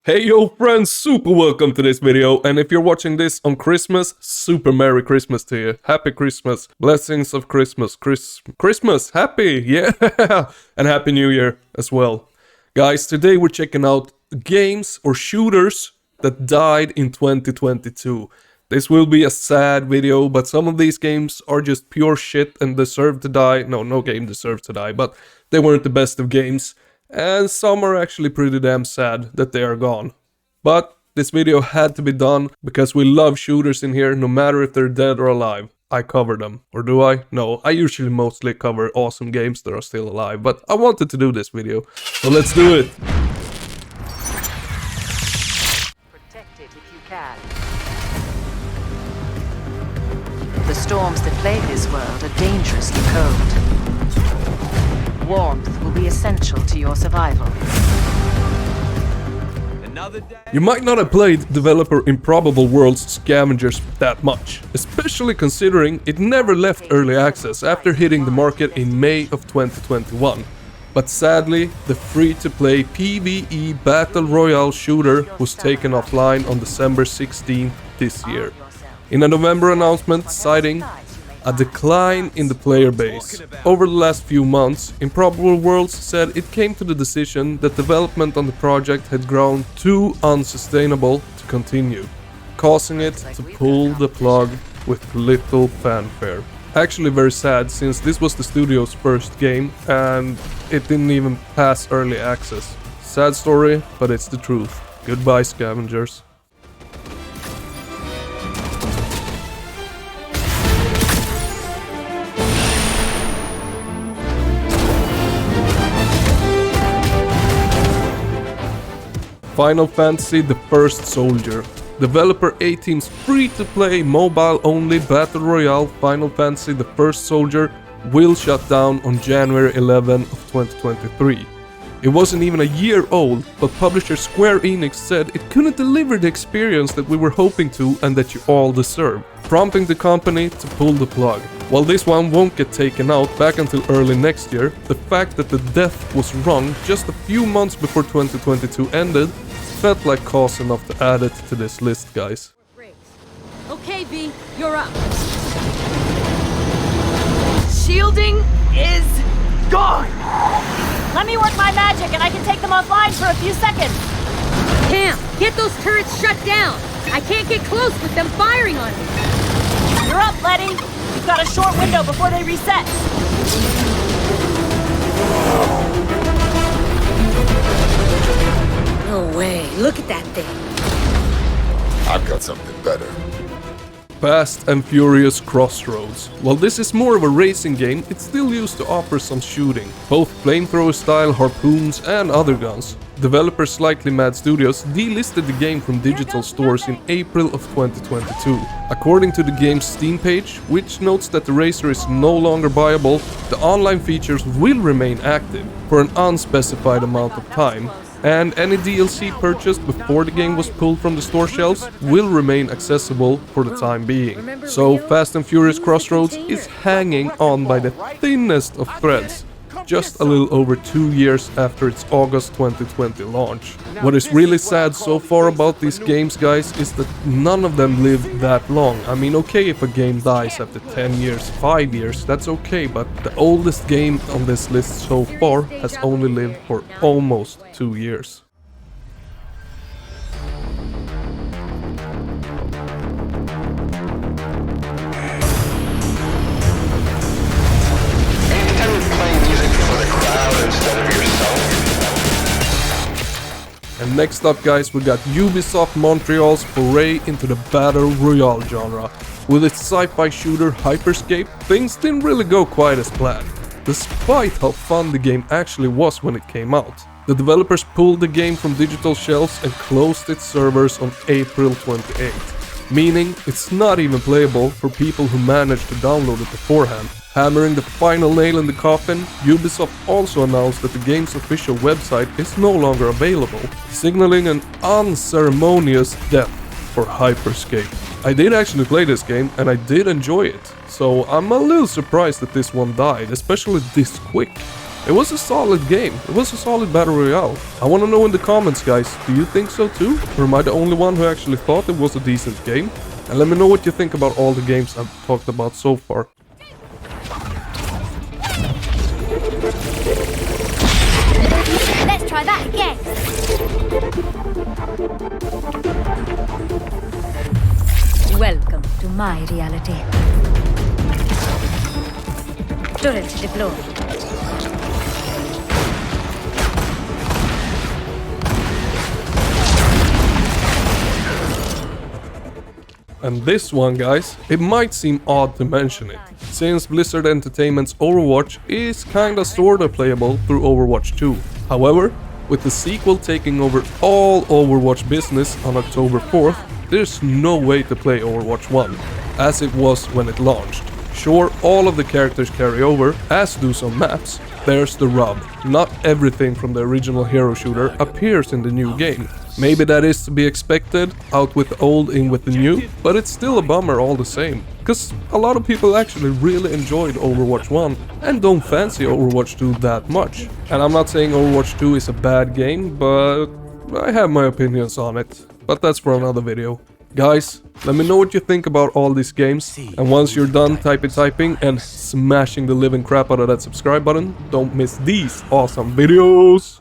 Hey yo friends, super welcome to this video, and if you're watching this on Christmas, super Merry Christmas to you. Happy Christmas, blessings of Christmas, Christmas, happy, yeah, and Happy New Year as well. Guys, today we're checking out games or shooters that died in 2022. This will be a sad video, but some of these games are just pure shit and deserve to die. No game deserves to die, but they weren't the best of games. And some are actually pretty damn sad that they are gone. But this video had to be done because we love shooters in here no matter if they're dead or alive. I cover them. Or do I? No, I usually mostly cover awesome games that are still alive, but I wanted to do this video. So let's do it! Protect it if you can. The storms that plague this world are dangerously cold. Warmth will be essential to your survival. You might not have played developer Improbable Worlds Scavengers that much, especially considering it never left early access after hitting the market in May of 2021. But sadly, the free-to-play PvE Battle Royale shooter was taken offline on December 16th this year. In a November announcement citing a decline in the player base. Over the last few months, Improbable Worlds said it came to the decision that development on the project had grown too unsustainable to continue, causing it to pull the plug with little fanfare. Actually very sad, since this was the studio's first game and it didn't even pass early access. Sad story, but it's the truth. Goodbye, Scavengers. Final Fantasy The First Soldier. Developer A-Team's free-to-play mobile-only Battle Royale Final Fantasy The First Soldier will shut down on January 11 of 2023. It wasn't even a year old, but publisher Square Enix said it couldn't deliver the experience that we were hoping to and that you all deserve, prompting the company to pull the plug. While this one won't get taken out back until early next year, the fact that the death was wrong just a few months before 2022 ended felt like cause enough to add it to this list, guys. Okay, V, you're up. Shielding is gone! Let me work my magic and I can take them offline for a few seconds. Cam, get those turrets shut down! I can't get close with them firing on me! You're up, Letty. You've got a short window before they reset. No way, look at that thing. I've got something better. Fast and Furious Crossroads. While this is more of a racing game, it's still used to offer some shooting, both flamethrower style harpoons and other guns. Developer Slightly Mad Studios delisted the game from digital stores in April of 2022. According to the game's Steam page, which notes that the racer is no longer buyable, the online features will remain active for an unspecified amount of time, and any DLC purchased before the game was pulled from the store shelves will remain accessible for the time being. So Fast and Furious Crossroads is hanging on by the thinnest of threads, just a little over 2 years after its August 2020 launch. What is really sad so far about these games, guys, is that none of them live that long. I mean, okay, if a game dies after 10 years, 5 years, that's okay, but the oldest game on this list so far has only lived for almost 2 years. And next up, guys, we got Ubisoft Montreal's foray into the Battle Royale genre. With its sci-fi shooter Hyperscape, things didn't really go quite as planned, despite how fun the game actually was when it came out. The developers pulled the game from digital shelves and closed its servers on April 28th, meaning it's not even playable for people who managed to download it beforehand. Hammering the final nail in the coffin, Ubisoft also announced that the game's official website is no longer available, signaling an unceremonious death for Hyperscape. I did actually play this game and I did enjoy it, so I'm a little surprised that this one died, especially this quick. It was a solid game. It was a solid battle royale. I want to know in the comments, guys, do you think so too? Or am I the only one who actually thought it was a decent game? And let me know what you think about all the games I've talked about so far. Let's try that again. Welcome to my reality. Turret deployed. And this one, guys, it might seem odd to mention it, since Blizzard Entertainment's Overwatch is kinda sorta playable through Overwatch 2. However, with the sequel taking over all Overwatch business on October 4th, there's no way to play Overwatch 1, as it was when it launched. Sure, all of the characters carry over, as do some maps. There's the rub. Not everything from the original hero shooter appears in the new game. Maybe that is to be expected, out with the old, in with the new, but it's still a bummer all the same. Cause a lot of people actually really enjoyed Overwatch 1 and don't fancy Overwatch 2 that much. And I'm not saying Overwatch 2 is a bad game, but I have my opinions on it. But that's for another video. Guys, let me know what you think about all these games, and once you're done typing and smashing the living crap out of that subscribe button, don't miss these awesome videos!